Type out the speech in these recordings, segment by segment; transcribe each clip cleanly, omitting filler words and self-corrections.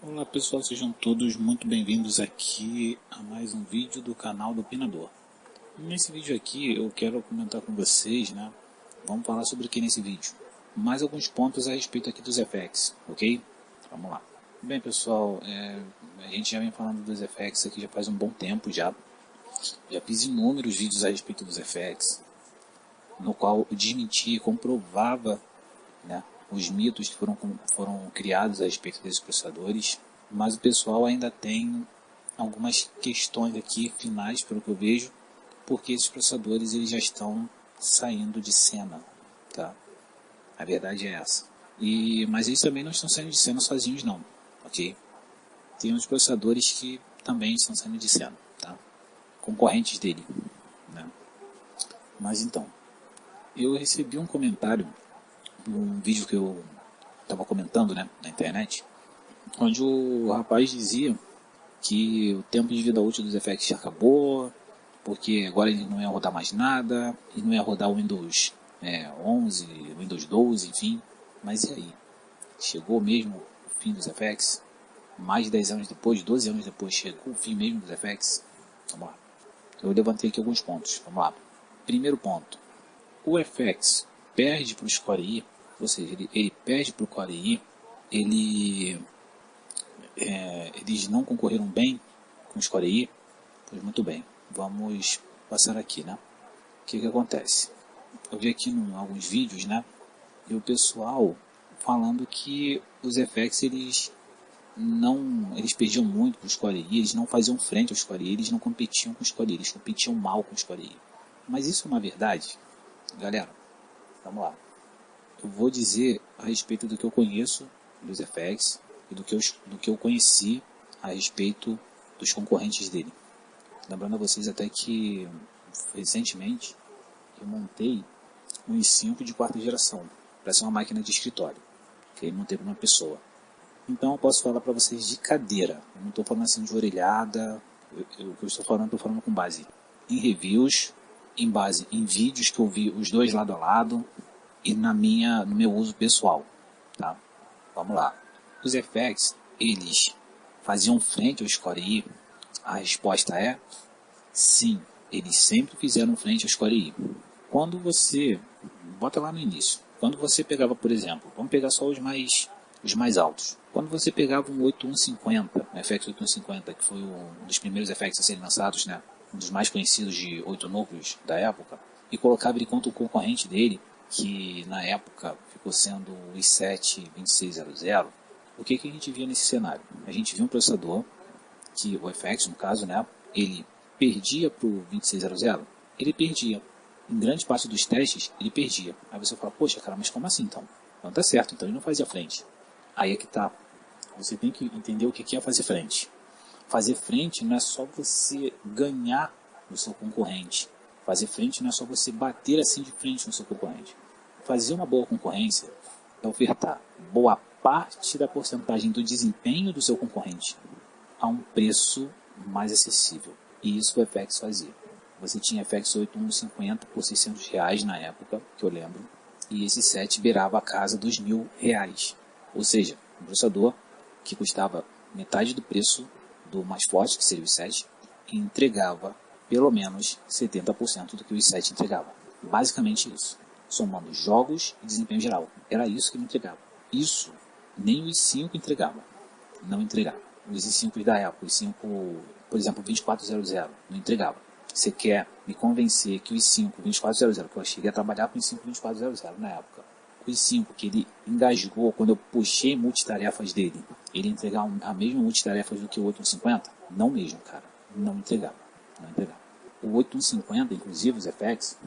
Olá pessoal, sejam todos muito bem-vindos aqui a mais um vídeo do canal do Pinador. Nesse vídeo aqui eu quero comentar com vocês, vamos falar sobre o que nesse vídeo? Mais alguns pontos a respeito aqui dos FX, ok? Vamos lá. Bem pessoal, a gente já vem falando dos FX aqui já faz um bom tempo já. Já fiz inúmeros vídeos a respeito dos FX, no qual eu desmentia e comprovava, os mitos que foram criados a respeito desses processadores, mas o pessoal ainda tem algumas questões aqui finais, pelo que eu vejo, porque esses processadores eles já estão saindo de cena, tá? A verdade é essa. Mas eles também não estão saindo de cena sozinhos não, ok? Tem uns processadores que também estão saindo de cena, tá? Concorrentes dele, né? Mas então, eu recebi um comentário num vídeo que eu estava comentando, na internet, onde o rapaz dizia que o tempo de vida útil dos FX já acabou, porque agora ele não ia rodar mais nada, e não ia rodar o Windows 11, Windows 12, enfim. Mas e aí? Chegou mesmo o fim dos FX? Mais de 10 anos depois, 12 anos depois, chegou o fim mesmo dos FX? Vamos lá. Eu levantei aqui alguns pontos. Vamos lá. Primeiro ponto. O FX perde para o Score I, ou seja, ele perde para o Core I, eles não concorreram bem com o Score I. Pois muito bem, vamos passar aqui, O que acontece? Eu vi aqui em alguns vídeos, e o pessoal falando que os FX eles perdiam muito com o Score I, eles não faziam frente ao Score I, eles não competiam com o Score I, eles competiam mal com o Score I. Mas isso é uma verdade? Galera, vamos lá. Eu vou dizer a respeito do que eu conheço dos FX e do que eu conheci a respeito dos concorrentes dele. Lembrando a vocês até que recentemente eu montei um i5 de quarta geração para ser uma máquina de escritório, que eu montei para uma pessoa. Então eu posso falar para vocês de cadeira, eu não estou falando assim de orelhada, o que eu estou falando com base em reviews, em base em vídeos que eu vi os dois lado a lado e no meu uso pessoal, tá? Vamos lá. Os FX, eles faziam frente ao Score I? A resposta é sim, eles sempre fizeram frente ao Score I. Quando você, bota lá no início, quando você pegava, por exemplo, vamos pegar só os mais altos. Quando você pegava um 8150, o FX 8150, que foi um dos primeiros FX a serem lançados, um dos mais conhecidos de 8 núcleos da época, e colocava ele contra o concorrente dele, que na época ficou sendo o i7 2600, o que a gente via nesse cenário? A gente via um processador, que o FX no caso, ele perdia para o 2600? Ele perdia. Em grande parte dos testes, ele perdia. Aí você fala, poxa cara, mas como assim então? Não tá certo, então ele não fazia frente. Aí é que tá. Você tem que entender o que é fazer frente. Fazer frente não é só você ganhar do seu concorrente. Fazer frente não é só você bater assim de frente no seu concorrente. Fazer uma boa concorrência é ofertar boa parte da porcentagem do desempenho do seu concorrente a um preço mais acessível. E isso o FX fazia. Você tinha FX 8150 por R$600 na época, que eu lembro, e esse set beirava a casa dos R$1.000. Ou seja, um processador que custava metade do preço do mais forte, que seria o i7, e entregava pelo menos 70% do que o i7 entregava. Basicamente isso. Somando jogos e desempenho geral. Era isso que ele entregava. Isso nem o i5 entregava. Não entregava. Os i5 da época, o i5, por exemplo, 2400, não entregava. Você quer me convencer que o i5 2400, que eu cheguei a trabalhar com o i5 2400 na época, o i5 que ele engasgou quando eu puxei multitarefas dele, ele entregava a mesma multitarefas do que o 8150? Não mesmo, cara. Não entregava. Não entregava. O 8150, inclusive os FX,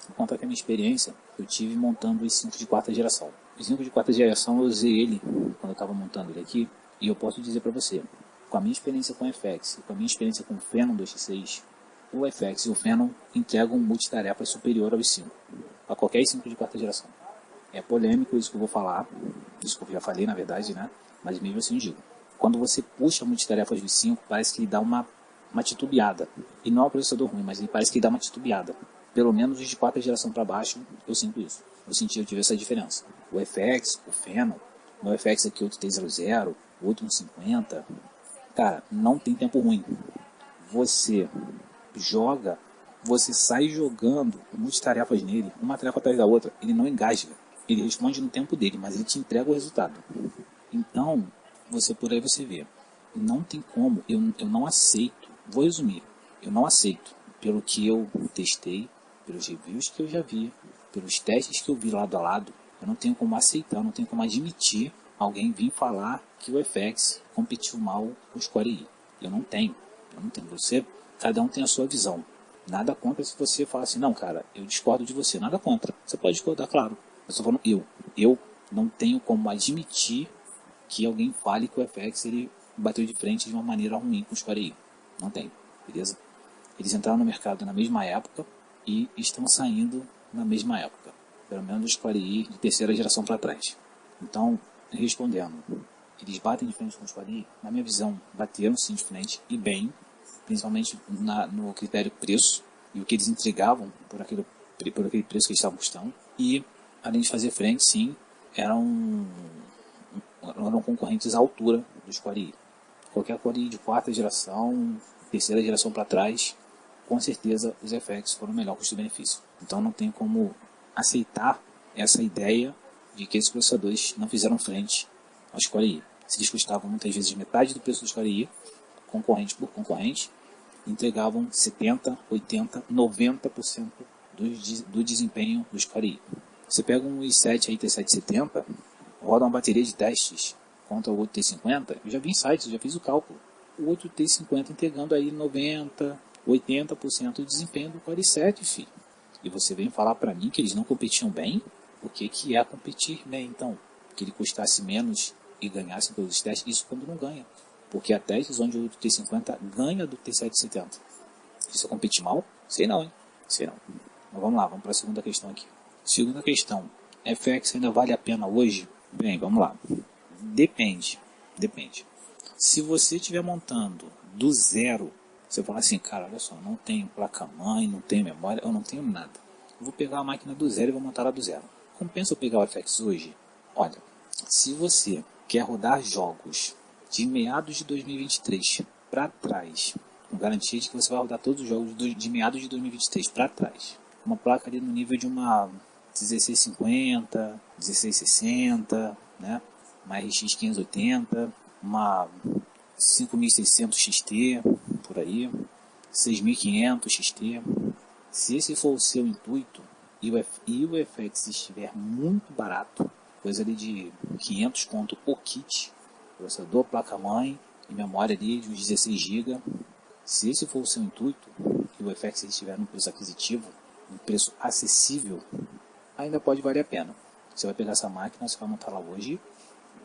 vou contar que a minha experiência, eu tive montando o i5 de quarta geração. O i5 de quarta geração eu usei ele quando eu estava montando ele aqui, e eu posso dizer para você, com a minha experiência com o FX e com a minha experiência com o Phenom 2x6, o FX e o Phenom entregam multitarefas superior ao i5, a qualquer i5 de quarta geração. É polêmico isso que eu vou falar, isso que eu já falei na verdade, mas mesmo assim eu digo. Quando você puxa multitarefas do i5, parece que ele dá uma titubeada. E não é um processador ruim, mas ele parece que ele dá uma titubeada. Pelo menos os de quarta geração para baixo, eu sinto isso. Eu tive essa diferença. O FX, o Phenom, meu FX aqui 8300, o outro um 50. Cara, não tem tempo ruim. Você joga, você sai jogando multitarefas nele, uma tarefa atrás da outra, ele não engasga. Ele responde no tempo dele, mas ele te entrega o resultado. Então, por aí você vê. Não tem como, eu não aceito. Vou resumir. Eu não aceito, pelo que eu testei, pelos reviews que eu já vi, pelos testes que eu vi lado a lado, eu não tenho como aceitar, não tenho como admitir alguém vir falar que o FX competiu mal com o Square. Eu não tenho. Cada um tem a sua visão. Nada contra se você falar assim, não, cara, eu discordo de você. Nada contra. Você pode discordar, claro. Eu estou falando eu não tenho como admitir que alguém fale que o FX ele bateu de frente de uma maneira ruim com o Square. Não tem, beleza? Eles entraram no mercado na mesma época e estão saindo na mesma época. Pelo menos o Square de terceira geração para trás. Então, respondendo, eles batem de frente com o Square? Na minha visão, bateram sim de frente e bem, principalmente no critério preço e o que eles entregavam por aquele preço que eles estavam custando. E, além de fazer frente, sim, eram concorrentes à altura do Square. Qualquer Square de quarta geração, terceira geração para trás, com certeza os FX foram o melhor custo-benefício. Então não tem como aceitar essa ideia de que esses processadores não fizeram frente ao Square. Se eles custavam muitas vezes metade do preço do Square, concorrente por concorrente, entregavam 70%, 80%, 90% do desempenho do Square. Você pega um i7 aí, T770, roda uma bateria de testes contra o outro T50, eu já vi em sites, eu já fiz o cálculo. O outro T50 entregando aí 90%, 80% do desempenho do Core i7, filho. E você vem falar para mim que eles não competiam bem? O que é competir bem, então? Que ele custasse menos e ganhasse todos os testes? Isso quando não ganha. Porque há testes onde o T50 ganha do T770. Isso é competir mal? Sei não, hein? Sei não. Mas vamos lá, vamos para a segunda questão aqui. Segunda questão. FX ainda vale a pena hoje? Bem, vamos lá. Depende. Se você estiver montando do zero, você fala assim, cara, olha só, não tenho placa-mãe, não tenho memória, eu não tenho nada. Eu vou pegar a máquina do zero e vou montar ela do zero. Compensa eu pegar o FX hoje? Olha, se você quer rodar jogos de meados de 2023 para trás, com garantia de que você vai rodar todos os jogos de meados de 2023 para trás, uma placa ali no nível de uma 1650, 1660, né? Uma RX 580, uma 5600 XT, por aí, 6500 XT. Se esse for o seu intuito e o FX estiver muito barato, coisa ali de 500 conto o kit, processador, placa-mãe e memória ali de uns 16 GB, se esse for o seu intuito e o FX estiver no preço aquisitivo, um preço acessível, ainda pode valer a pena. Você vai pegar essa máquina, você vai montar lá hoje,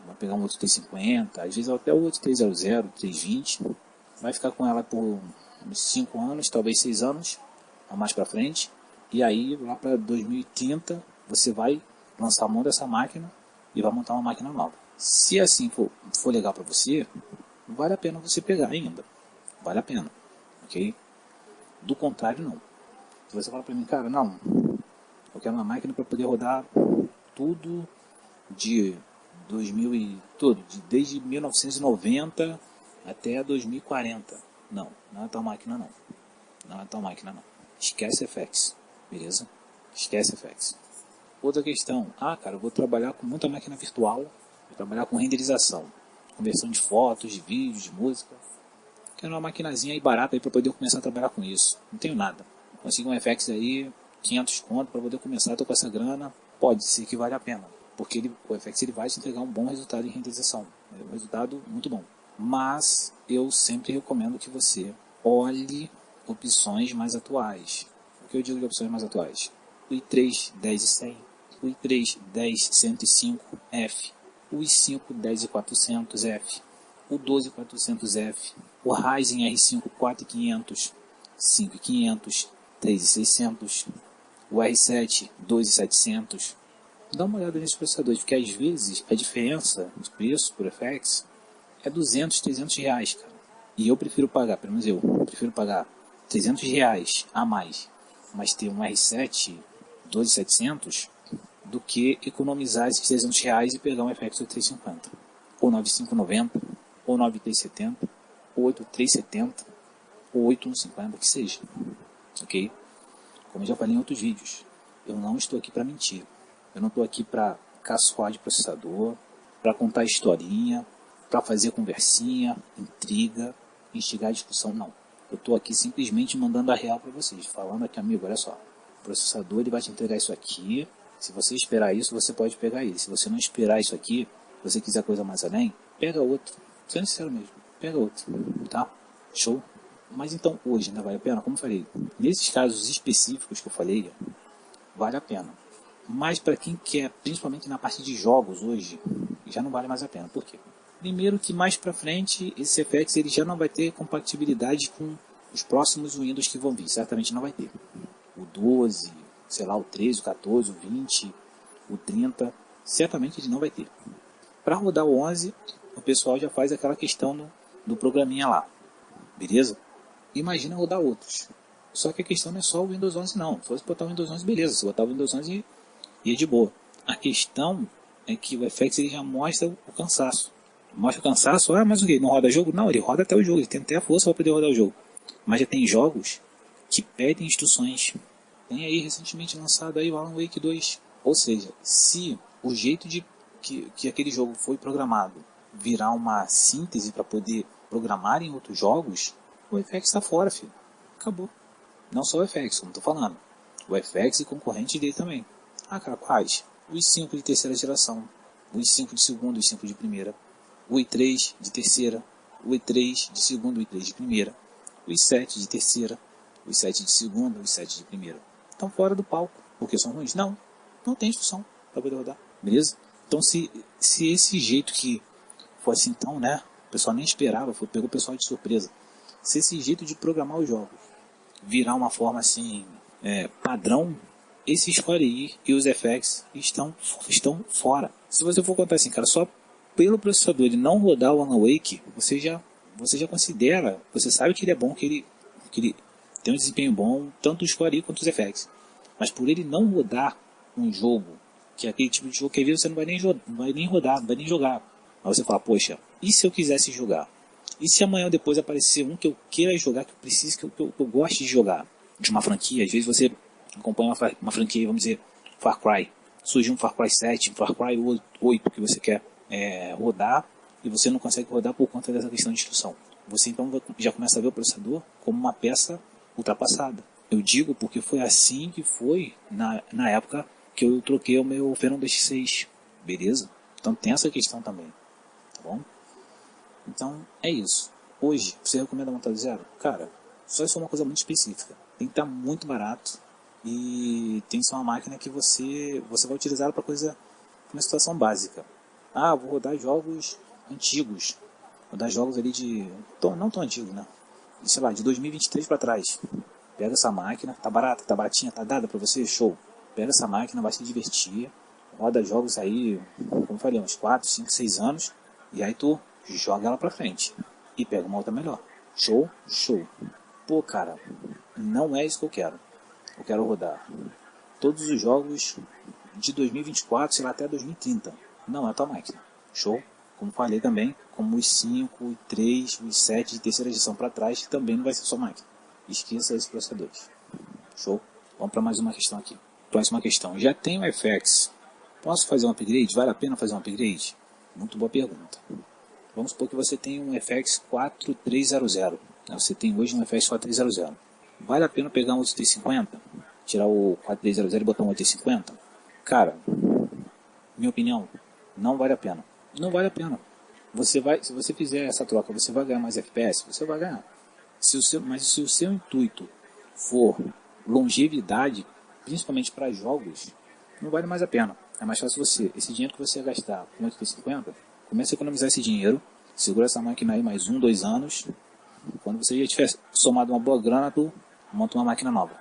vai pegar um outro T50, às vezes até o outro T00, T20, vai ficar com ela por uns 5 anos, talvez 6 anos, a mais para frente, e aí lá para 2030 você vai lançar a mão dessa máquina e vai montar uma máquina nova. Se assim for legal para você, vale a pena você pegar ainda, vale a pena, ok? Do contrário não. Se você fala para mim, cara, não, eu quero uma máquina para poder rodar tudo de 2000 e tudo, desde 1990 até 2040. Não é tal máquina não. Não é tal máquina não. Esquece FX, beleza? Esquece FX. Outra questão, cara, eu vou trabalhar com muita máquina virtual, vou trabalhar com renderização, conversão de fotos, de vídeos, de música. Quero uma maquinazinha aí barata aí para poder começar a trabalhar com isso. Não tenho nada. Consigo um FX aí, 500 conto para poder começar, tô com essa grana, pode ser que vale a pena. Porque o FX ele vai te entregar um bom resultado em renderização. É um resultado muito bom. Mas eu sempre recomendo que você olhe opções mais atuais. O que eu digo de opções mais atuais? O i3 10100, o i3 10105F, o i5 10400F, o 12400F, o Ryzen R5 4500, 5500, 3600, o R7 12700. Dá uma olhada nesses processadores, porque às vezes a diferença de preço por FX é 200, 300 reais, cara. E eu prefiro pagar, pelo menos eu prefiro pagar 300 reais a mais, mas ter um R7 12700 do que economizar esses 300 reais e pegar um FX 350. ou 9590, ou 9370, ou 8370, ou 8150, que seja. Ok? Como eu já falei em outros vídeos, eu não estou aqui para mentir. Eu não estou aqui para caçoar de processador, para contar historinha, para fazer conversinha, intriga, instigar a discussão, não. Eu estou aqui simplesmente mandando a real para vocês, falando aqui, amigo, olha só, o processador ele vai te entregar isso aqui, se você esperar isso, você pode pegar ele. Se você não esperar isso aqui, se você quiser coisa mais além, pega outro. Sendo sincero mesmo, pega outro, tá? Show? Mas então, hoje ainda vale a pena? Como eu falei, nesses casos específicos que eu falei, vale a pena. Mas para quem quer, principalmente na parte de jogos hoje, já não vale mais a pena. Por quê? Primeiro que mais para frente, esse FX ele já não vai ter compatibilidade com os próximos Windows que vão vir. Certamente não vai ter. O 12, sei lá, o 13, o 14, o 20, o 30, certamente ele não vai ter. Para rodar o 11, o pessoal já faz aquela questão do programinha lá. Beleza? Imagina rodar outros. Só que a questão não é só o Windows 11 não. Se você botar o Windows 11, beleza. Se botar o Windows 11, ia de boa. A questão é que o FX ele já mostra o cansaço. Mostra o cansaço, mas o que? Não roda jogo? Não, ele roda até o jogo. Ele tem até a força para poder rodar o jogo. Mas já tem jogos que pedem instruções. Tem aí recentemente lançado aí o Alan Wake 2. Ou seja, se o jeito de que aquele jogo foi programado virar uma síntese para poder programar em outros jogos, o FX está fora, filho. Acabou. Não só o FX, como estou falando. O FX e concorrente dele também. Cara, quais? Os 5 de terceira geração, os 5 de segunda e os 5 de primeira, o i3 de terceira, o i3 de segunda e o i3 de primeira, os 7 de terceira, os 7 de segunda e os 7 de primeira. Estão fora do palco. Porque são ruins? Não. Não tem instrução para poder rodar. Beleza? Então se esse jeito que fosse então, né? O pessoal nem esperava, pegou o pessoal de surpresa. Se esse jeito de programar os jogos virar uma forma assim, padrão, esse Score e os FX estão fora. Se você for contar assim, cara, só pelo processador ele não rodar o Alan Wake, você já considera, você sabe que ele é bom, que ele tem um desempenho bom, tanto o Score quanto os FX. Mas por ele não rodar um jogo, que é aquele tipo de jogo que às vezes você não vai nem rodar, não vai nem jogar. Aí você fala, poxa, e se eu quisesse jogar? E se amanhã ou depois aparecer um que eu queira jogar, que eu precise, que eu goste de jogar? De uma franquia, às vezes você acompanha uma franquia, vamos dizer, Far Cry. Surgiu um Far Cry 7, um Far Cry 8 que você quer rodar e você não consegue rodar por conta dessa questão de instrução. Você então já começa a ver o processador como uma peça ultrapassada. Eu digo porque foi assim que foi na época que eu troquei o meu Xenon DX6. Beleza? Então tem essa questão também. Tá bom? Então é isso. Hoje, você recomenda montar do zero? Cara, só isso é uma coisa muito específica. Tem que estar muito barato e tem que ser uma máquina que você vai utilizar para uma situação básica. Vou rodar jogos antigos. Rodar jogos ali não tão antigos, né? Sei lá, de 2023 para trás. Pega essa máquina, tá barata, tá baratinha, tá dada para você, show. Pega essa máquina, vai se divertir. Roda jogos aí, como eu falei, uns 4, 5, 6 anos. E aí tu joga ela pra frente. E pega uma outra melhor. Show? Show. Pô, cara, não é isso que eu quero. Eu quero rodar todos os jogos de 2024, sei lá, até 2030. Não é a tua máquina. Show? Como falei também, como os 5, os 3, os 7 de terceira geração para trás, também não vai ser sua máquina. Esqueça esses processadores. Show? Vamos para mais uma questão aqui. Próxima questão. Já tenho FX. Posso fazer um upgrade? Vale a pena fazer um upgrade? Muito boa pergunta. Vamos supor que você tem um FX 4300. Você tem hoje um FX 4300. Vale a pena pegar um 850? Tirar o 4300 e botar um 850? Cara, minha opinião, não vale a pena. Não vale a pena. Se você fizer essa troca, você vai ganhar mais FPS? Você vai ganhar. Mas se o seu intuito for longevidade, principalmente para jogos, não vale mais a pena. É mais fácil esse dinheiro que você ia gastar com 850, comece a economizar esse dinheiro, segura essa máquina aí mais 1, 2 anos, quando você já tiver somado uma boa grana, tu monta uma máquina nova.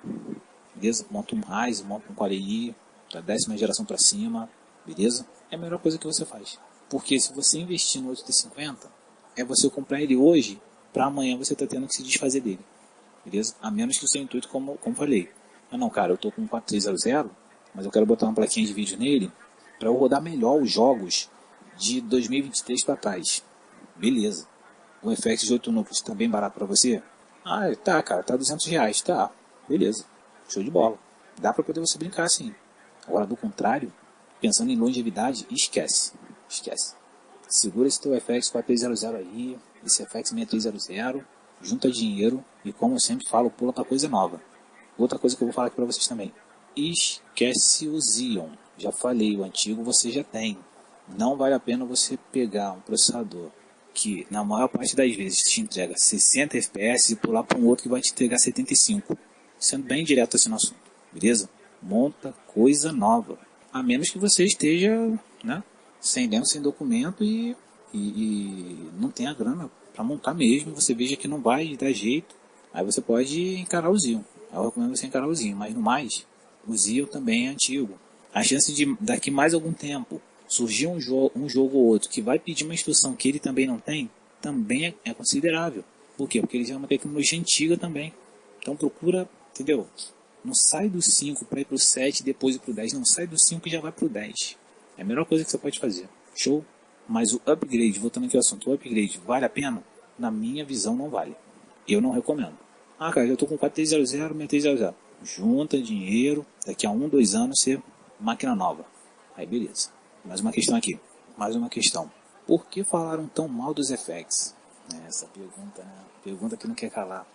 Beleza? Monta um Ryzen, monta um Core i, da 10ª geração para cima, beleza? É a melhor coisa que você faz. Porque se você investir no 850, é você comprar ele hoje, para amanhã você tá tendo que se desfazer dele. Beleza? A menos que o seu intuito, como falei. Não, cara, eu tô com um 4300, mas eu quero botar uma plaquinha de vídeo nele, para eu rodar melhor os jogos de 2023 para trás. Beleza. O FX de 8 núcleos está bem barato para você? Ah, tá, cara, tá R$200, tá. Beleza. Show de bola. Dá para poder você brincar assim. Agora, do contrário, pensando em longevidade, esquece. Esquece. Segura esse teu FX 4300 aí, esse FX 6300, junta dinheiro e, como eu sempre falo, pula para coisa nova. Outra coisa que eu vou falar aqui para vocês também. Esquece o Xeon. Já falei, o antigo você já tem. Não vale a pena você pegar um processador que, na maior parte das vezes, te entrega 60 FPS e pular para um outro que vai te entregar 75. Sendo bem direto assim no assunto, beleza? Monta coisa nova. A menos que você esteja, né, sem documento e não tenha grana para montar mesmo. Você veja que não vai dar jeito. Aí você pode encarar o Xeon. Eu recomendo você encarar o Xeon. Mas no mais, o Xeon também é antigo. A chance de daqui mais algum tempo surgir um jogo ou outro que vai pedir uma instrução que ele também não tem, também é considerável. Por quê? Porque ele já é uma tecnologia antiga também. Então procura, entendeu? Não sai do 5 para ir para o 7 e depois ir para o 10. Não, sai do 5 e já vai para o 10. É a melhor coisa que você pode fazer. Show? Mas o upgrade, voltando aqui ao assunto, o upgrade vale a pena? Na minha visão não vale. Eu não recomendo. Ah, cara, eu estou com 4300, 6300. Junta dinheiro, daqui a 1, 2 anos você máquina nova. Aí beleza. Mais uma questão aqui. Mais uma questão. Por que falaram tão mal dos FX? Essa pergunta, né? Pergunta que não quer calar.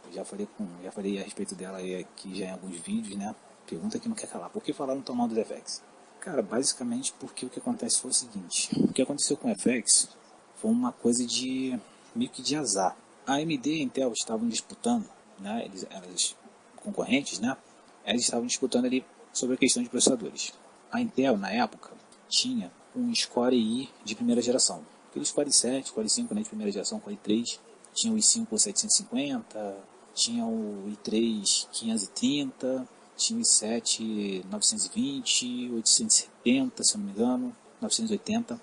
Eu já falei a respeito dela aí aqui já em alguns vídeos, né? Pergunta que não quer calar. Por que falaram tão mal dos FX? Cara, basicamente porque o que acontece foi o seguinte. O que aconteceu com o FX foi uma coisa de meio que de azar. A AMD e a Intel estavam disputando, né? Elas concorrentes, né? Elas estavam disputando ali sobre a questão de processadores. A Intel, na época, tinha um Score i de primeira geração. Aquele Score i7, Core i5, né, de primeira geração, Core i3. Tinha o i5 750, tinha o i3 530, tinha o i7 920, 870, se eu não me engano, 980.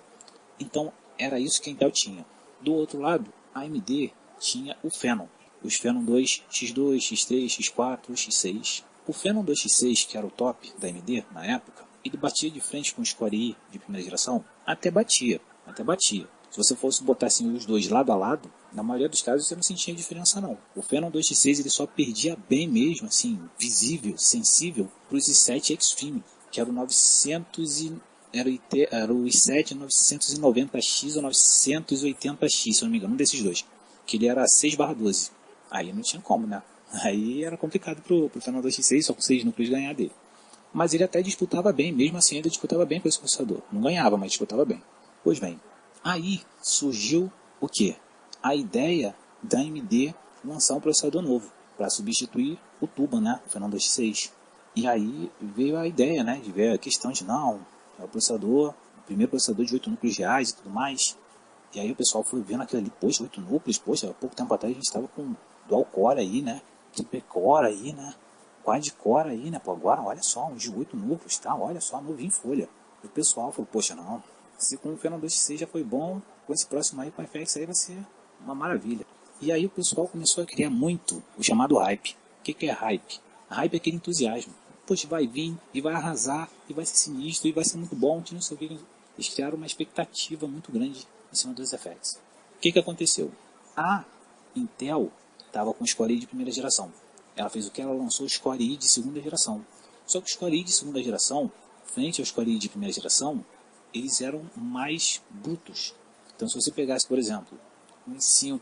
Então, era isso que a Intel tinha. Do outro lado, a AMD tinha o Phenom. Os Phenom 2, X2, X3, X4, X6. O Phenom 2X6, que era o top da AMD na época, ele batia de frente com o Score i de primeira geração? Até batia. Se você fosse botar assim, os dois lado a lado, na maioria dos casos você não sentia diferença não. O Phenom 2X6 ele só perdia bem mesmo, assim, visível, sensível, para os i7 Extreme, que era o 900 era o i7 990X ou 980X, se eu não me engano, um desses dois. Que ele era 6/12. Aí não tinha como, né? Aí era complicado pro Phenom 2X6, só com 6 núcleos ganhar dele. Mas ele até disputava bem, mesmo assim ainda disputava bem com esse processador. Não ganhava, mas disputava bem. Pois bem, aí surgiu o quê? A ideia da AMD lançar um processador novo para substituir o Tuban, né? O Phenom 2X6. E aí veio a ideia, né? De ver a questão de não, é o processador, o primeiro processador de 8 núcleos reais e tudo mais. E aí o pessoal foi vendo aquilo ali, poxa, 8 núcleos, poxa, há pouco tempo atrás a gente estava com dual core aí, né? Triple core aí, né? Quad-core aí, né? Pô, agora, olha só, uns de 8 núcleos, tá? Olha só, novinho em folha. E o pessoal falou, poxa, não, se com o Phenom 2X6 já foi bom, com esse próximo aí, com o FX aí vai ser uma maravilha. E aí o pessoal começou a criar muito o chamado hype. O que é hype? Hype é aquele entusiasmo. Poxa, vai vir, e vai arrasar, e vai ser sinistro, e vai ser muito bom, não sei o que. Eles criaram uma expectativa muito grande em cima dos FX. O que aconteceu? A Intel estava com o Score i de primeira geração. Ela fez o que? Ela lançou o Score i de segunda geração. Só que o Score i de segunda geração, frente ao Score i de primeira geração, eles eram mais brutos. Então se você pegasse, por exemplo, um i5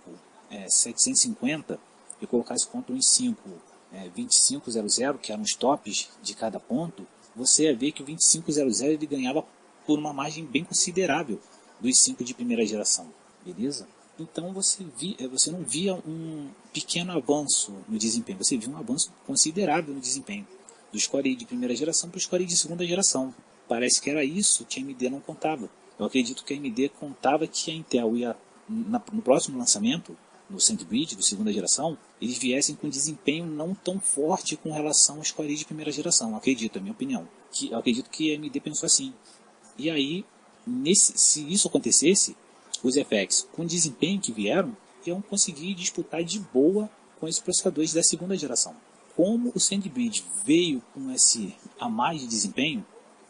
750 e colocasse contra um i5 2500, que eram os tops de cada ponto, você ia ver que o 2500 ele ganhava por uma margem bem considerável do i5 de primeira geração. Beleza? Então você não via um pequeno avanço no desempenho, você via um avanço considerável no desempenho do Score i de primeira geração para o Score i de segunda geração. Parece que era isso que a AMD não contava. Eu acredito que a AMD contava que a Intel ia, no próximo lançamento, no Sandbridge de segunda geração, eles viessem com desempenho não tão forte com relação ao Score i de primeira geração. Eu acredito, é a minha opinião. Eu acredito que a AMD pensou assim. E aí, se isso acontecesse, os FX com desempenho que vieram, iam conseguir disputar de boa com esses processadores da segunda geração. Como o Sandbridge veio com esse a mais de desempenho,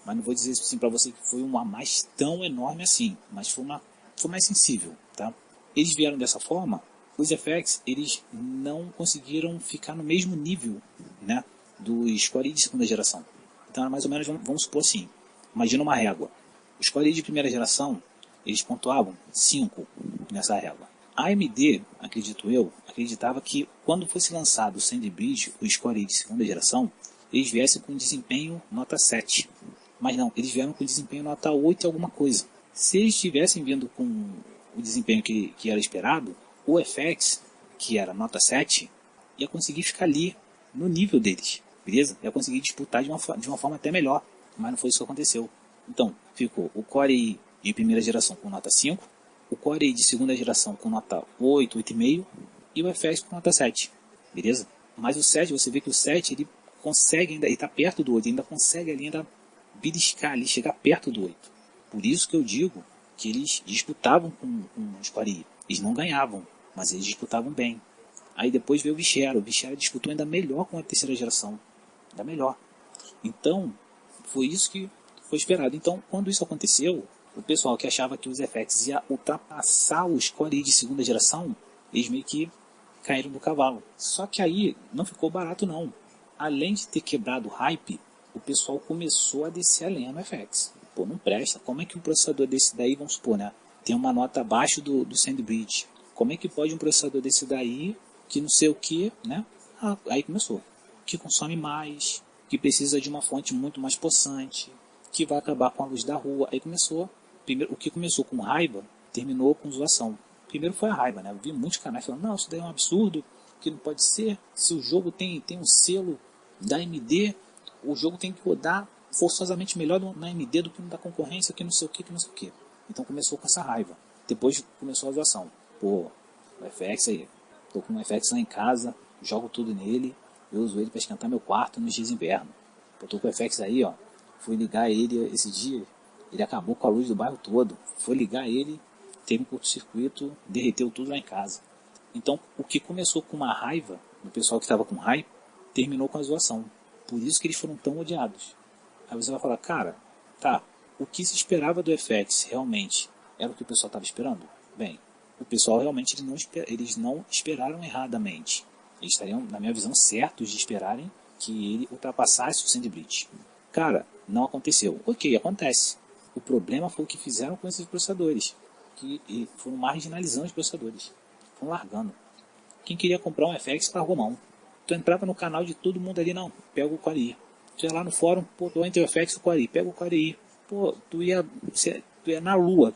mas não vou dizer assim para você que foi uma mais tão enorme assim, mas foi mais sensível, tá? Eles vieram dessa forma, os FX, eles não conseguiram ficar no mesmo nível, né, dos Core i de segunda geração. Então, mais ou menos, vamos supor assim, imagina uma régua. Os Core i de primeira geração, eles pontuavam 5 nessa régua. A AMD, acreditava que quando fosse lançado o Sandy Bridge, o Core i de segunda geração, eles viessem com desempenho nota 7. Mas não, eles vieram com desempenho nota 8 e alguma coisa. Se eles tivessem vindo com o desempenho que era esperado, o FX, que era nota 7, ia conseguir ficar ali no nível deles, beleza? Ia conseguir disputar de uma forma até melhor, mas não foi isso que aconteceu. Então, ficou o Core i de primeira geração com nota 5, o Core i de segunda geração com nota 8, 8,5 e o FX com nota 7, beleza? Mas o 7, você vê que o 7 ele consegue ainda, ele está perto do 8, ainda consegue ali ainda beliscar ali, chegar perto do 8. Por isso que eu digo que eles disputavam com os Core i. Eles não ganhavam, mas eles disputavam bem. Aí depois veio o Vishera disputou ainda melhor com a terceira geração, ainda melhor. Então, foi isso que foi esperado. Então, quando isso aconteceu, o pessoal que achava que os FX ia ultrapassar os Core i de segunda geração, eles meio que caíram do cavalo. Só que aí não ficou barato não. Além de ter quebrado o hype, o pessoal começou a descer a lenha no FX. Pô, não presta. Como é que um processador desse daí, vamos supor, né, tem uma nota abaixo do Sandy Bridge? Como é que pode um processador desse daí, que não sei o que, né? Aí começou. Que consome mais, que precisa de uma fonte muito mais possante, que vai acabar com a luz da rua. Aí começou. Primeiro, o que começou com raiva, terminou com zoação. Primeiro foi a raiva, né? Eu vi muitos canais falando, não, isso daí é um absurdo, que não pode ser. Se o jogo tem um selo da AMD, o jogo tem que rodar forçosamente melhor na AMD do que no da concorrência, que não sei o que, que não sei o que. Então começou com essa raiva. Depois começou a zoação. Pô, o FX aí. Tô com um FX lá em casa, jogo tudo nele, eu uso ele para esquentar meu quarto nos dias de inverno. Pô, tô com o FX aí, ó. Fui ligar ele esse dia, ele acabou com a luz do bairro todo. Fui ligar ele, teve um curto-circuito, derreteu tudo lá em casa. Então, o que começou com uma raiva, do pessoal que estava com raiva, terminou com a zoação. Por isso que eles foram tão odiados. Aí você vai falar, cara, tá, o que se esperava do FX realmente era o que o pessoal estava esperando? Bem, o pessoal realmente eles não esperaram erradamente. Eles estariam, na minha visão, certos de esperarem que ele ultrapassasse o Sandy Bridge. Cara, não aconteceu. Ok, acontece. O problema foi o que fizeram com esses processadores, que foram marginalizando os processadores, foram largando. Quem queria comprar um FX largou mão. Tu entrava no canal de todo mundo ali, não, pega o Core i. Tu ia lá no fórum, pô, tu entra o FX e o Core i, pega o Core i. Pô, tu ia na lua,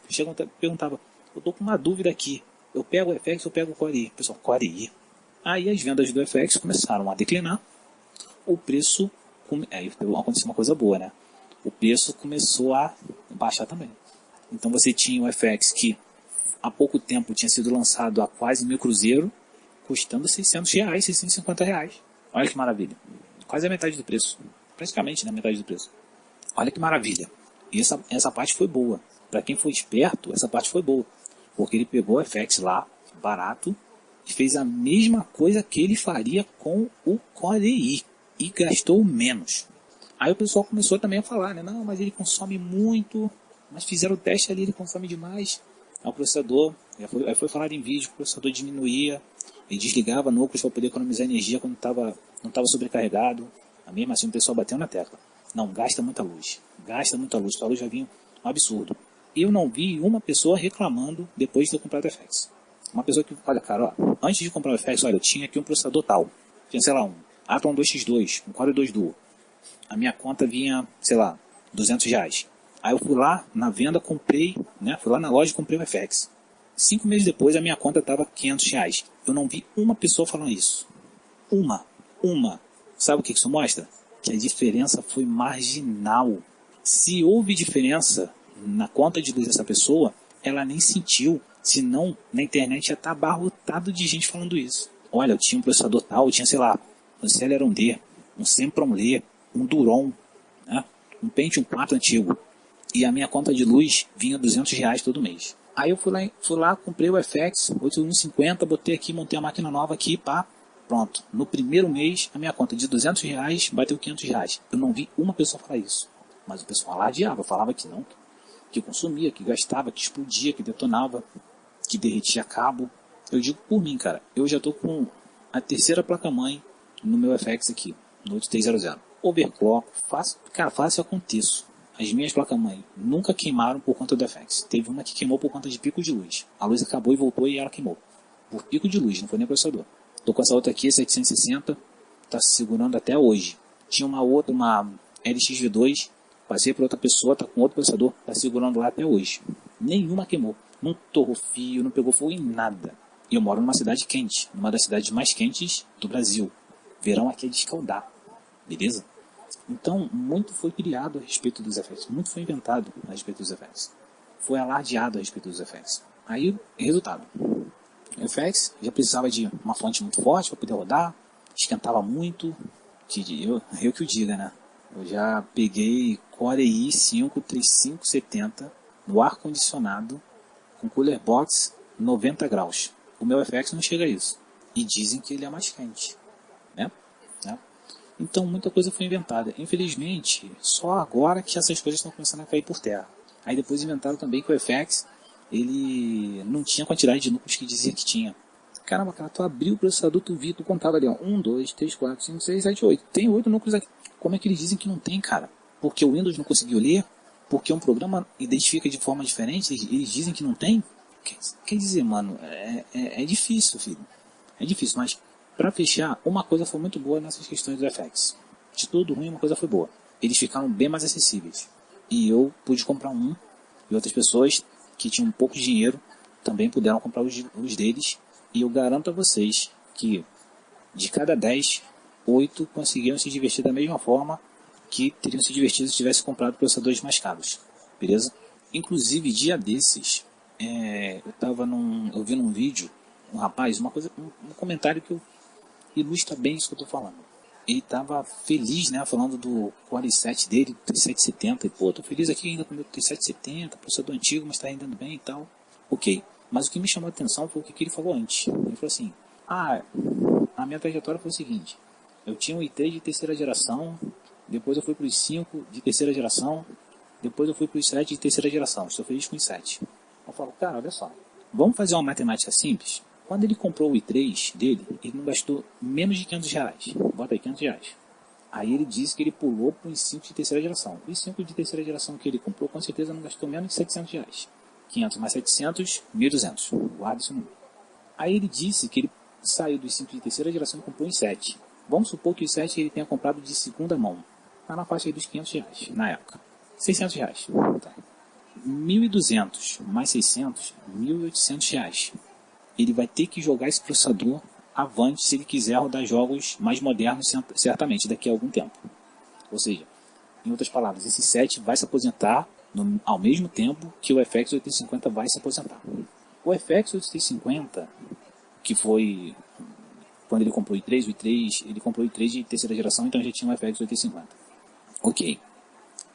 perguntava, eu tô com uma dúvida aqui, eu pego o FX ou pego o Core i? Pessoal, Core i. Aí as vendas do FX começaram a declinar, o preço, aí aconteceu uma coisa boa, né? O preço começou a baixar também. Então você tinha o FX que há pouco tempo tinha sido lançado a quase 1.000 cruzeiro, custando R$600, R$650. Olha que maravilha. Quase a metade do preço. Praticamente, né, metade do preço. Olha que maravilha. E essa parte foi boa. Para quem foi esperto, essa parte foi boa. Porque ele pegou o FX lá, barato, e fez a mesma coisa que ele faria com o Core i. E gastou menos. Aí o pessoal começou também a falar, né? Não, mas ele consome muito. Mas fizeram o teste ali, ele consome demais. Aí o processador, aí foi falado em vídeo, o processador diminuía. Ele desligava núcleos para poder economizar energia quando não estava sobrecarregado. Mesmo assim o pessoal bateu na tecla. Não, gasta muita luz. Gasta muita luz. A luz já vinha um absurdo. Eu não vi uma pessoa reclamando depois de ter comprado o FX. Uma pessoa que, olha, cara, ó, antes de comprar o FX, olha, eu tinha aqui um processador tal. Tinha, sei lá, um Athlon 2X2, um Core 2 Duo. A minha conta vinha, sei lá, R$200. Aí eu fui lá na venda, comprei, né? Fui lá na loja e comprei o FX. 5 meses depois a minha conta estava R$500. Eu não vi uma pessoa falando isso. Uma. Sabe o que isso mostra? Que a diferença foi marginal. Se houve diferença na conta de luz dessa pessoa, ela nem sentiu. Senão, na internet já está abarrotado de gente falando isso. Olha, eu tinha um processador tal, eu tinha, sei lá, um Celeron D, um Sempron L, um Duron, né? Um Pentium 4 antigo. E a minha conta de luz vinha R$200 todo mês. Aí eu fui lá, comprei o FX 8150, botei aqui, montei a máquina nova aqui, pá, pronto. No primeiro mês, a minha conta de R$200 bateu R$500. Eu não vi uma pessoa falar isso. Mas o pessoal alardeava, falava que não, que consumia, que gastava, que explodia, que detonava, que derretia cabo. Eu digo por mim, cara, eu já tô com a terceira placa-mãe no meu FX aqui, no 8300. Overclock, faço e aconteço. As minhas placas-mãe nunca queimaram por conta do FX. Teve uma que queimou por conta de pico de luz. A luz acabou e voltou e ela queimou. Por pico de luz, não foi nem processador. Tô com essa outra aqui, 760, tá segurando até hoje. Tinha uma outra, uma LX-V2, passei para outra pessoa, tá com outro processador, tá segurando lá até hoje. Nenhuma queimou. Não torrou fio, não pegou fogo em nada. E eu moro numa cidade quente, numa das cidades mais quentes do Brasil. Verão aqui é de escaldar, beleza? Então, muito foi criado a respeito dos FX, muito foi inventado a respeito dos FX. Foi alardeado a respeito dos FX. Aí, resultado. O FX já precisava de uma fonte muito forte para poder rodar, esquentava muito, eu que o diga, né? Eu já peguei Core i5 3570 no ar-condicionado com cooler box 90 graus. O meu FX não chega a isso. E dizem que ele é mais quente, né? Então muita coisa foi inventada. Infelizmente, só agora que essas coisas estão começando a cair por terra. Aí depois inventaram também que o FX ele não tinha a quantidade de núcleos que dizia que tinha. Caramba, cara, tu abriu o processador, tu viu, tu contava ali, ó, 1, 2, 3, 4, 5, 6, 7, 8. Tem 8 núcleos aqui. Como é que eles dizem que não tem, cara? Porque o Windows não conseguiu ler? Porque um programa identifica de forma diferente? Eles dizem que não tem? Quer dizer, mano, é difícil, filho. É difícil, mas para fechar, uma coisa foi muito boa nessas questões do FX. De tudo ruim, uma coisa foi boa. Eles ficaram bem mais acessíveis. E eu pude comprar um, e outras pessoas que tinham pouco dinheiro também puderam comprar os deles. E eu garanto a vocês que de cada 10, 8 conseguiram se divertir da mesma forma que teriam se divertido se tivessem comprado processadores mais caros. Beleza? Inclusive, dia desses, eu vi num vídeo, um rapaz, um comentário que ilustra bem isso que eu estou falando. Ele estava feliz, né, falando do Core i7 dele, 3770, e pô, tô feliz aqui ainda com o meu 3770, processador antigo, mas está rendendo bem e tal. Ok, mas o que me chamou a atenção foi o que ele falou antes. Ele falou assim, a minha trajetória foi o seguinte, eu tinha um i3 de terceira geração, depois eu fui para o i5 de terceira geração, depois eu fui para o i7 de terceira geração, estou feliz com o i7. Eu falo, cara, olha só, vamos fazer uma matemática simples? Quando ele comprou o i3 dele, ele não gastou menos de R$500. Bota aí, R$500. Aí ele disse que ele pulou para o i5 de terceira geração. O i5 de terceira geração que ele comprou, com certeza não gastou menos de R$700. 500 mais 700, 1.200. Guarda isso no número. Aí ele disse que ele saiu do i5 de terceira geração e comprou o i7. Vamos supor que o i7 ele tenha comprado de segunda mão. Está na faixa aí dos R$500 na época. R$600. Tá. 1.200 mais 600, R$1.800. Ele vai ter que jogar esse processador avante se ele quiser rodar jogos mais modernos, certamente, daqui a algum tempo. Ou seja, em outras palavras, esse 7 vai se aposentar ao mesmo tempo que o FX 850 vai se aposentar. O FX 850, que foi quando ele comprou o i3, ele comprou o i3 de terceira geração, então já tinha um FX 850. Ok.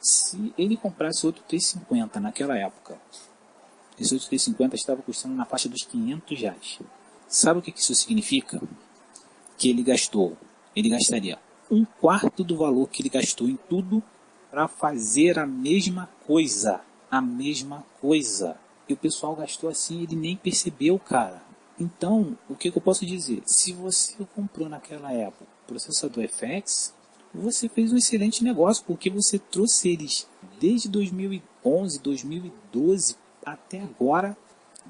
Se ele comprasse outro 350 naquela época, esse 850 estava custando na faixa dos R$500. Sabe o que isso significa? Que ele gastaria um quarto do valor que ele gastou em tudo para fazer a mesma coisa. A mesma coisa. E o pessoal gastou assim e ele nem percebeu, cara. Então, o que eu posso dizer? Se você comprou naquela época processador FX, você fez um excelente negócio, porque você trouxe eles desde 2011, 2012 até agora,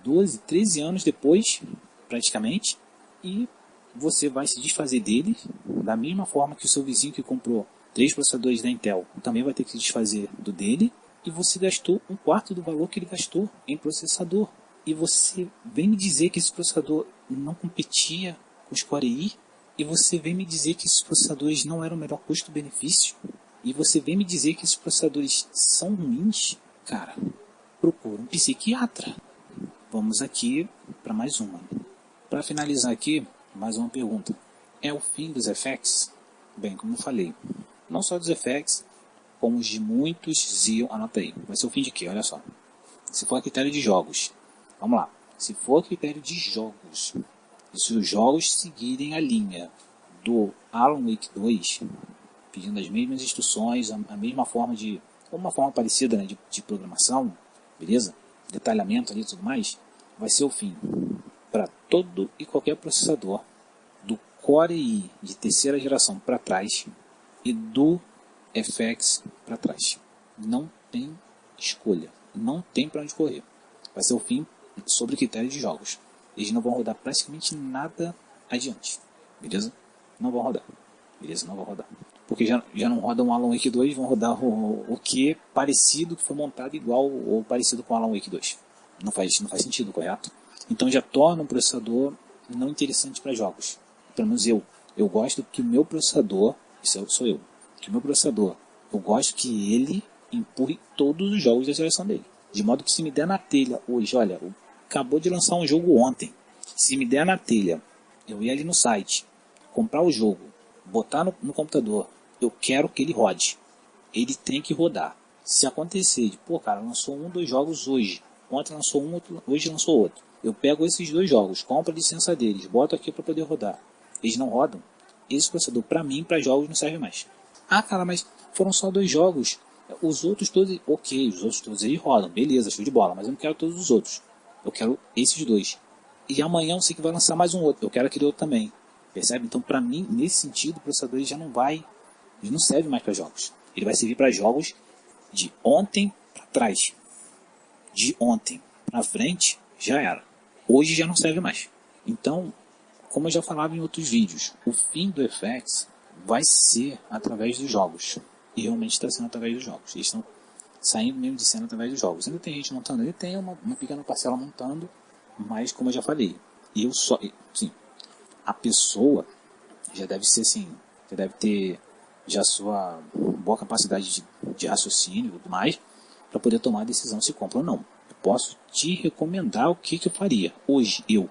12, 13 anos depois, praticamente, e você vai se desfazer deles, da mesma forma que o seu vizinho que comprou 3 processadores da Intel também vai ter que se desfazer do dele, e você gastou um quarto do valor que ele gastou em processador. E você vem me dizer que esse processador não competia com os Core i, e você vem me dizer que esses processadores não eram o melhor custo-benefício, e você vem me dizer que esses processadores são ruins, cara, procura um psiquiatra. Vamos aqui para mais uma. Para finalizar aqui, mais uma pergunta. É o fim dos FX? Bem, como eu falei, não só dos FX, como os de muitos Xeon. Anota aí, vai ser o fim de quê? Olha só. Se for a critério de jogos, vamos lá. Se for a critério de jogos, e se os jogos seguirem a linha do Alan Wake 2, pedindo as mesmas instruções, a mesma forma de uma forma parecida, né, de programação, beleza? Detalhamento ali e tudo mais, vai ser o fim para todo e qualquer processador do Core i de terceira geração para trás e do FX para trás. Não tem escolha, não tem para onde correr. Vai ser o fim sobre critério de jogos. Eles não vão rodar praticamente nada adiante, beleza? Não vão rodar, beleza? Não vão rodar. Porque já não rodam o Alan Wake 2, vão rodar o que parecido, que foi montado igual ou parecido com o Alan Wake 2. Não faz sentido, correto? Então já torna um processador não interessante para jogos. Pelo menos eu gosto que o meu processador, isso sou eu, que o meu processador, eu gosto que ele empurre todos os jogos da geração dele. De modo que se me der na telha hoje, olha, acabou de lançar um jogo ontem, se me der na telha, eu ir ali no site, comprar o jogo, botar no computador, eu quero que ele rode. Ele tem que rodar. Se acontecer de, pô, cara, lançou 2 jogos hoje, ontem lançou um, hoje lançou outro, eu pego esses 2 jogos, compro a licença deles, boto aqui para poder rodar. Eles não rodam. Esse processador, para mim, para jogos, não serve mais. Ah, cara, mas foram só 2 jogos. Os outros todos, ok, os outros todos eles rodam, beleza, show de bola, mas eu não quero todos os outros. Eu quero esses 2. E amanhã eu sei que vai lançar mais um outro, eu quero aquele outro também. Percebe? Então, para mim, nesse sentido, o processador já não vai, ele não serve mais para jogos. Ele vai servir para jogos de ontem para trás. De ontem para frente, já era. Hoje já não serve mais. Então, como eu já falava em outros vídeos, o fim do FX vai ser através dos jogos. E realmente está sendo através dos jogos. Eles estão saindo mesmo de cena através dos jogos. Ainda tem gente montando, ainda tem uma pequena parcela montando, mas como eu já falei, sim, a pessoa já deve ser assim, já deve ter já sua boa capacidade de raciocínio e tudo mais, para poder tomar a decisão se compra ou não. Eu posso te recomendar o que eu faria. Hoje, eu.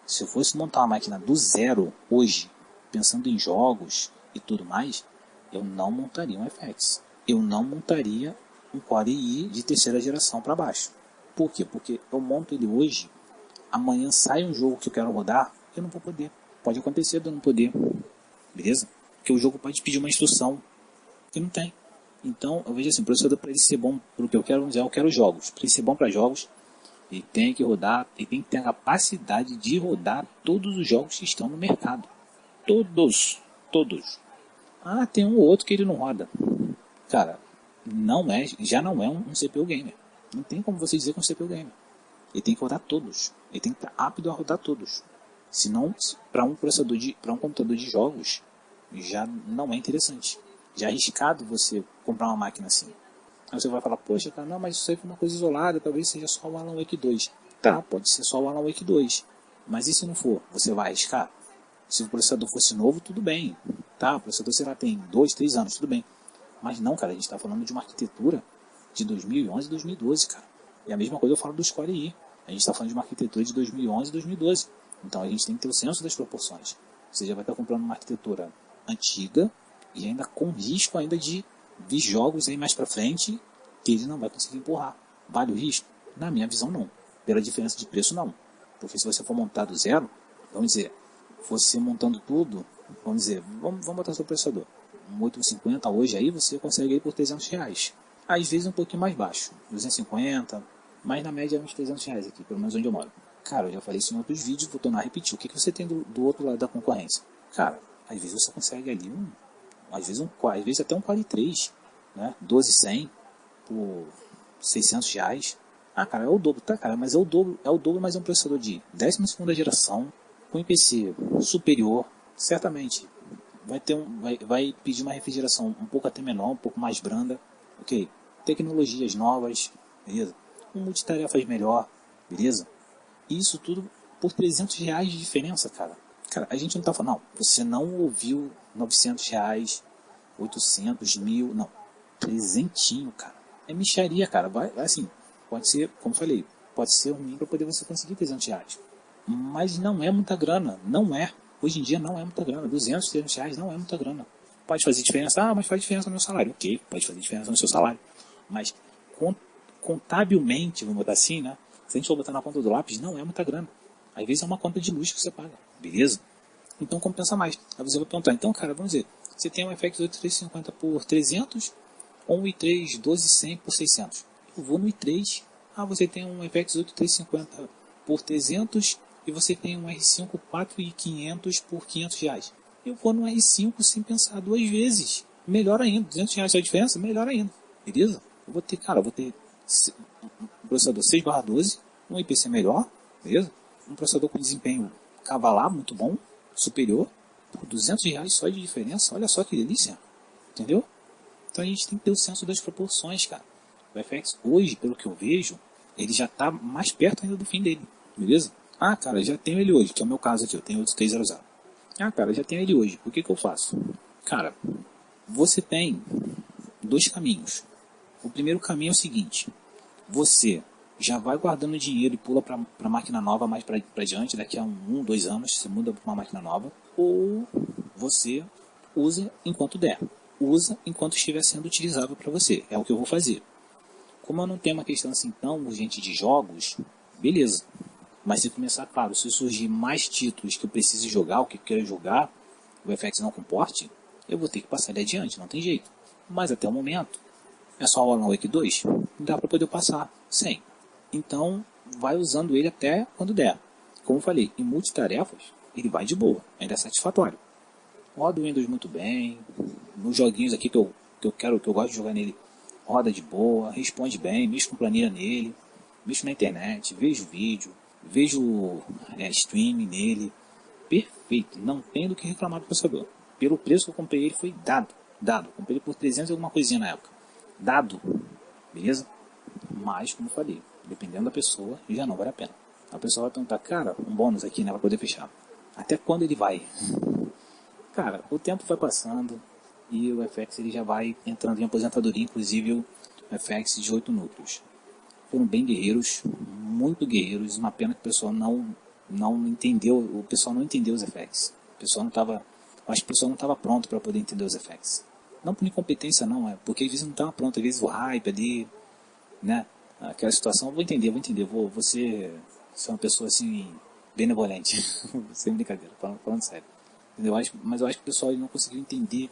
Se eu fosse montar uma máquina do zero, hoje, pensando em jogos e tudo mais, eu não montaria um FX. Eu não montaria um Core i de terceira geração para baixo. Por quê? Porque eu monto ele hoje, amanhã sai um jogo que eu quero rodar, eu não vou poder. Pode acontecer de eu não poder. Beleza? Porque o jogo pode pedir uma instrução que não tem. Então, eu vejo assim, o processador, para ele ser bom para o que eu quero, vamos dizer, eu quero jogos. Para ele ser bom para jogos, ele tem que rodar, ele tem que ter a capacidade de rodar todos os jogos que estão no mercado. Todos. Ah, tem um ou outro que ele não roda. Cara, já não é um CPU gamer. Não tem como você dizer que é um CPU gamer. Ele tem que rodar todos. Ele tem que estar apto a rodar todos. Senão, para um computador de jogos, já não é interessante. Já é arriscado você comprar uma máquina assim. Aí você vai falar, poxa, cara, não, mas isso aí foi uma coisa isolada, talvez seja só o Alan Wake 2. Tá, pode ser só o Alan Wake 2. Mas e se não for? Você vai arriscar? Se o processador fosse novo, tudo bem. Tá, o processador, sei lá, tem 2, 3 anos, tudo bem. Mas não, cara, a gente está falando de uma arquitetura de 2011 e 2012, cara. E a mesma coisa eu falo do Core i. A gente está falando de uma arquitetura de 2011 e 2012. Então a gente tem que ter o senso das proporções. Você já vai estar comprando uma arquitetura antiga e ainda com risco ainda de vir jogos aí mais para frente que ele não vai conseguir empurrar. Vale o risco? Na minha visão, não. Pela diferença de preço, não. Porque se você for montar do zero, vamos dizer, você montando tudo, vamos dizer, vamos botar seu processador. Um 850 hoje aí você consegue ir por R$300. Às vezes um pouquinho mais baixo, 250, mas na média uns R$300 aqui, pelo menos onde eu moro. Cara, eu já falei isso em outros vídeos, vou tornar a repetir. O que você tem do outro lado da concorrência? Cara, às vezes você consegue ali às vezes até um Core 3, né? 12100 por R$600. Ah, cara, é o dobro, tá, cara? Mas é o dobro, mas é um processador de 12ª geração, com IPC superior, certamente vai pedir uma refrigeração um pouco até menor, um pouco mais branda, ok? Tecnologias novas, beleza? Um multitarefas melhor, beleza? Isso tudo por R$300 de diferença, cara. Cara, a gente não tá falando, não, você não ouviu R$900, 800, 1000, não. Trezentinho, cara. É mixaria, cara. Vai assim, pode ser, como falei, pode ser ruim para poder você conseguir R$300. Mas não é muita grana, não é. Hoje em dia não é muita grana. 200, R$300 não é muita grana. Pode fazer diferença, mas faz diferença no meu salário. Ok, pode fazer diferença no seu salário. Mas contabilmente, vamos botar assim, né? Se a gente for botar na ponta do lápis, não é muita grana. Às vezes é uma conta de luz que você paga, beleza? Então compensa mais. Aí você vai perguntar, então cara, vamos dizer, você tem um FX 8350 por 300 Ou um i3 12100 por 600. Eu vou no i3. Ah, você tem um FX 8350 por 300 e você tem um R5 4500 por 500 reais. Eu vou no R5 sem pensar duas vezes. Melhor ainda, 200 reais a diferença, melhor ainda. Beleza? Eu vou ter, cara, vou ter um processador 6/12, um IPC melhor, beleza? Um processador com desempenho cavalar, muito bom, superior, por 200 reais só de diferença, olha só que delícia, entendeu? Então a gente tem que ter o senso das proporções, cara. O FX hoje, pelo que eu vejo, ele já está mais perto ainda do fim dele, beleza? Ah, cara, já tenho ele hoje, que é o meu caso aqui, eu tenho o 8300. Ah, cara, já tenho ele hoje, o que eu faço? Cara, você tem dois caminhos. O primeiro caminho é o seguinte: você já vai guardando dinheiro e pula para a máquina nova mais para diante, daqui a 2 anos você muda para uma máquina nova, ou você usa enquanto der, usa enquanto estiver sendo utilizável para você, é o que eu vou fazer. Como eu não tenho uma questão assim tão urgente de jogos, beleza, mas se começar, claro, se surgir mais títulos que eu precise jogar, o que eu quero jogar, o FX não comporte, eu vou ter que passar ele adiante, não tem jeito. Mas até o momento, é só o Alan Wake 2, dá para poder passar sem. Então, vai usando ele até quando der. Como eu falei, em multitarefas, ele vai de boa, ainda é satisfatório. Roda o Windows muito bem, nos joguinhos aqui que eu gosto de jogar nele, roda de boa, responde bem, mexo com planilha nele, mexo na internet, vejo vídeo, vejo streaming nele, perfeito, não tem do que reclamar do processador. Pelo preço que eu comprei ele foi dado, comprei ele por 300 e alguma coisinha na época, dado, beleza? Mas, como eu falei, dependendo da pessoa, já não vale a pena. A pessoa vai perguntar, cara, um bônus aqui, né, para poder fechar. Até quando ele vai? Cara, o tempo vai passando e o FX ele já vai entrando em aposentadoria, inclusive o FX de 8 núcleos. Foram bem guerreiros, muito guerreiros, uma pena que o pessoal não entendeu, o pessoal não entendeu os FX. O pessoal não estava, acho que o pessoal não estava pronto para poder entender os FX. Não por incompetência não, é porque às vezes não estava pronto, às vezes o hype ali, né, aquela situação, vou entender, vou ser uma pessoa assim, benevolente, sem brincadeira, falando sério. Entendeu? Mas eu acho que o pessoal não conseguiu entender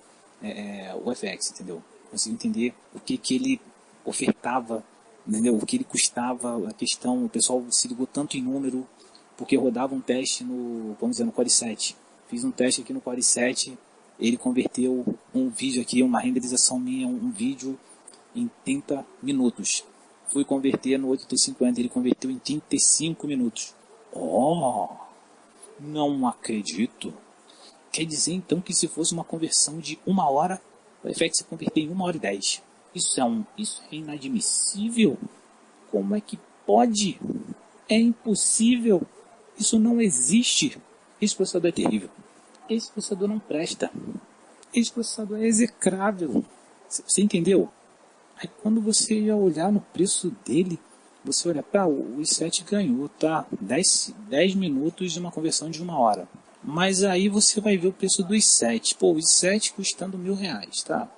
o FX, entendeu? Conseguiu entender o que ele ofertava, entendeu? O que ele custava, a questão, o pessoal se ligou tanto em número, porque rodava um teste vamos dizer, no Core 7. Fiz um teste aqui no Core 7, ele converteu um vídeo aqui, uma renderização minha, um vídeo em 30 minutos. Fui converter no 850, ele converteu em 35 minutos. Oh, não acredito. Quer dizer então que se fosse uma conversão de 1 hora, o FX se converter em 1h10. Isso é inadmissível. Como é que pode? É impossível. Isso não existe. Esse processador é terrível. Esse processador não presta. Esse processador é execrável. Você entendeu? Aí quando você ia olhar no preço dele, você olha, o i7 ganhou, tá? 10 minutos de uma conversão de 1 hora. Mas aí você vai ver o preço do i7. Pô, o i7 custando R$1.000, tá?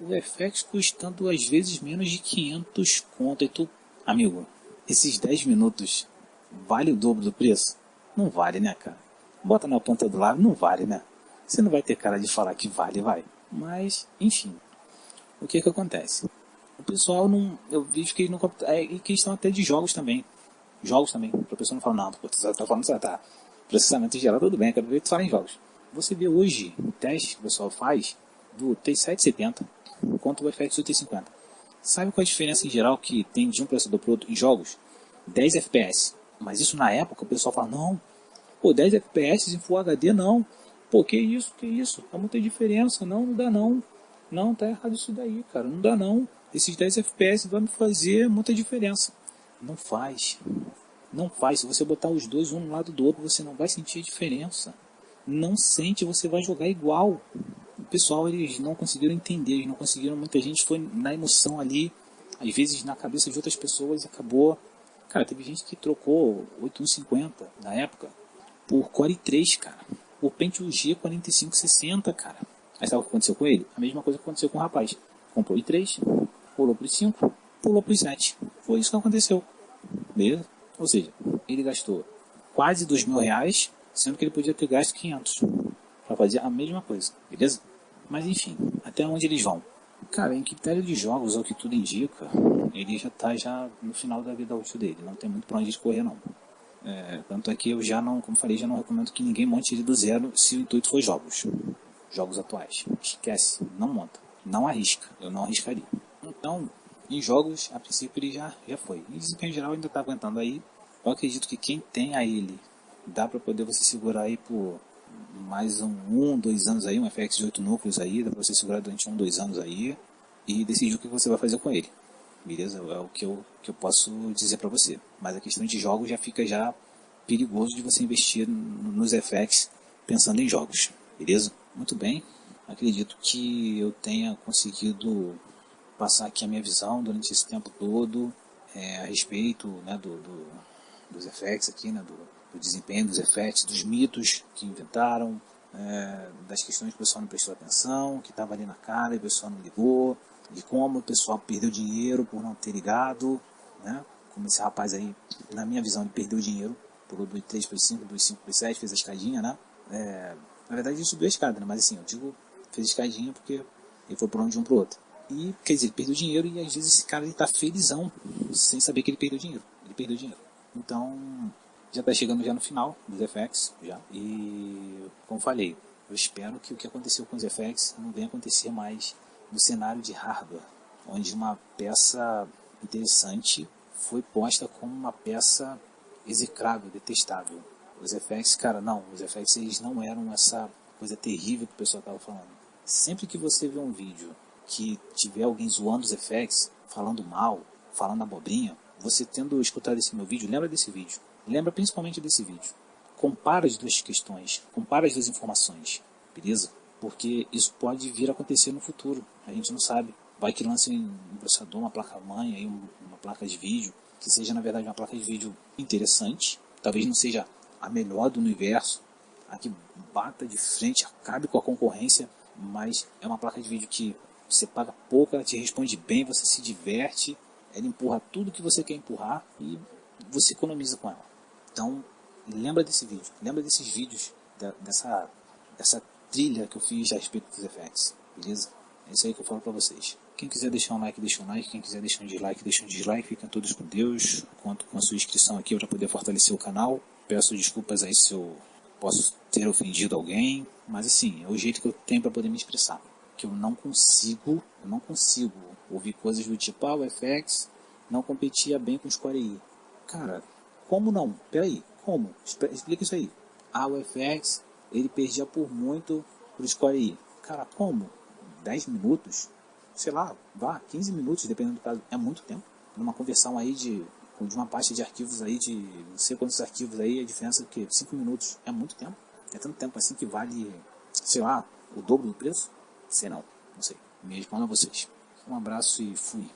O FX custando às vezes menos de 500 conto. E tu, amigo, esses 10 minutos vale o dobro do preço? Não vale, né, cara? Bota na ponta do lábio, não vale, né? Você não vai ter cara de falar que vale, vai. Mas, enfim, o que acontece? O pessoal não, eu vejo que eles não, é questão até de jogos também. Jogos também, para a pessoa não falar, não, você tá falando, tá, processamento em geral, tudo bem, quero ver tu falar em jogos. Você vê hoje o teste que o pessoal faz do T770 contra o FX 850. Sabe qual a diferença em geral que tem de um processador para outro em jogos? 10 FPS. Mas isso na época o pessoal fala, não, pô, 10 FPS em Full HD não. Pô, que isso? Há muita diferença, não dá não. Não, tá errado isso daí, cara, não dá não. Esses 10 FPS vai me fazer muita diferença. Não faz. Não faz. Se você botar os dois um no lado do outro, você não vai sentir diferença. Não sente, você vai jogar igual. O pessoal, eles não conseguiram entender, eles não conseguiram, muita gente foi na emoção ali, às vezes na cabeça de outras pessoas e acabou. Cara, teve gente que trocou 8150 na época por Core 3, cara. Por Pentium G 4560, cara. Aí sabe o que aconteceu com ele? A mesma coisa que aconteceu com o rapaz. Comprou i3, pulou pro i5, pulou pro i7. Foi isso que aconteceu. Beleza? Ou seja, ele gastou quase R$2.000, sendo que ele podia ter gasto 500 para fazer a mesma coisa. Beleza? Mas enfim, até onde eles vão? Cara, em critério de jogos, ao que tudo indica, ele já está já no final da vida útil dele, não tem muito pra onde escorrer não. Tanto é que eu já não, como falei, já não recomendo que ninguém monte ele do zero se o intuito for jogos atuais. Esquece, não monta, não arrisca, eu não arriscaria. Então, em jogos, a princípio ele já foi. Em desempenho geral ainda está aguentando aí. Eu acredito que quem tem a ele, dá para poder você segurar aí por mais 2 anos aí, um FX de 8 núcleos aí, dá para você segurar durante 2 anos aí e decidir o que você vai fazer com ele. Beleza? É o que eu posso dizer para você. Mas a questão de jogos já fica já perigoso de você investir nos FX pensando em jogos. Beleza? Muito bem. Acredito que eu tenha conseguido passar aqui a minha visão durante esse tempo todo a respeito, né, dos FX aqui, né, do desempenho dos FX, dos mitos que inventaram, das questões que o pessoal não prestou atenção, que estava ali na cara e o pessoal não ligou, de como o pessoal perdeu dinheiro por não ter ligado, né? Como esse rapaz aí, na minha visão, ele perdeu dinheiro, pulou do 3 para 5, do 5 para 7, fez a escadinha, né? Na verdade ele subiu a escada, né? Mas assim, eu digo, fez a escadinha porque ele foi por onde de um para o outro. E, quer dizer, ele perdeu dinheiro e às vezes esse cara ele tá felizão, sem saber que ele perdeu dinheiro. Ele perdeu dinheiro. Então, já está chegando já no final dos FX, já. E, como falei, eu espero que o que aconteceu com os FX não venha acontecer mais no cenário de hardware, onde uma peça interessante foi posta como uma peça execrável, detestável. Os FX, cara, não. Os FX eles não eram essa coisa terrível que o pessoal estava falando. Sempre que você vê um vídeo que tiver alguém zoando os FX, falando mal, falando abobrinha, você tendo escutado esse meu vídeo, lembra desse vídeo. Lembra principalmente desse vídeo. Compara as duas questões, compara as duas informações, beleza? Porque isso pode vir a acontecer no futuro, a gente não sabe. Vai que lance um processador, uma placa-mãe, aí uma placa de vídeo, que seja na verdade uma placa de vídeo interessante, talvez não seja a melhor do universo, a que bata de frente, acabe com a concorrência, mas é uma placa de vídeo que você paga pouco, ela te responde bem, você se diverte, ela empurra tudo que você quer empurrar e você economiza com ela. Então, lembra desse vídeo, lembra desses vídeos, dessa trilha que eu fiz a respeito dos FX, beleza? É isso aí que eu falo pra vocês. Quem quiser deixar um like, deixa um like. Quem quiser deixar um dislike, deixa um dislike. Fiquem todos com Deus. Conto com a sua inscrição aqui para poder fortalecer o canal. Peço desculpas aí se eu posso ter ofendido alguém. Mas assim, é o jeito que eu tenho para poder me expressar. Que eu não consigo ouvir coisas do tipo, o FX não competia bem com o Score I. Cara, como não? Peraí, como? Explica isso aí. O FX, ele perdia por muito pro Score I. Cara, como? 10 minutos? Sei lá, 15 minutos, dependendo do caso. É muito tempo. Numa conversão aí de uma pasta de arquivos aí, de não sei quantos arquivos aí, a diferença é que 5 minutos é muito tempo. É tanto tempo assim que vale, sei lá, o dobro do preço? Sei não sei. Me respondam a vocês. Um abraço e fui.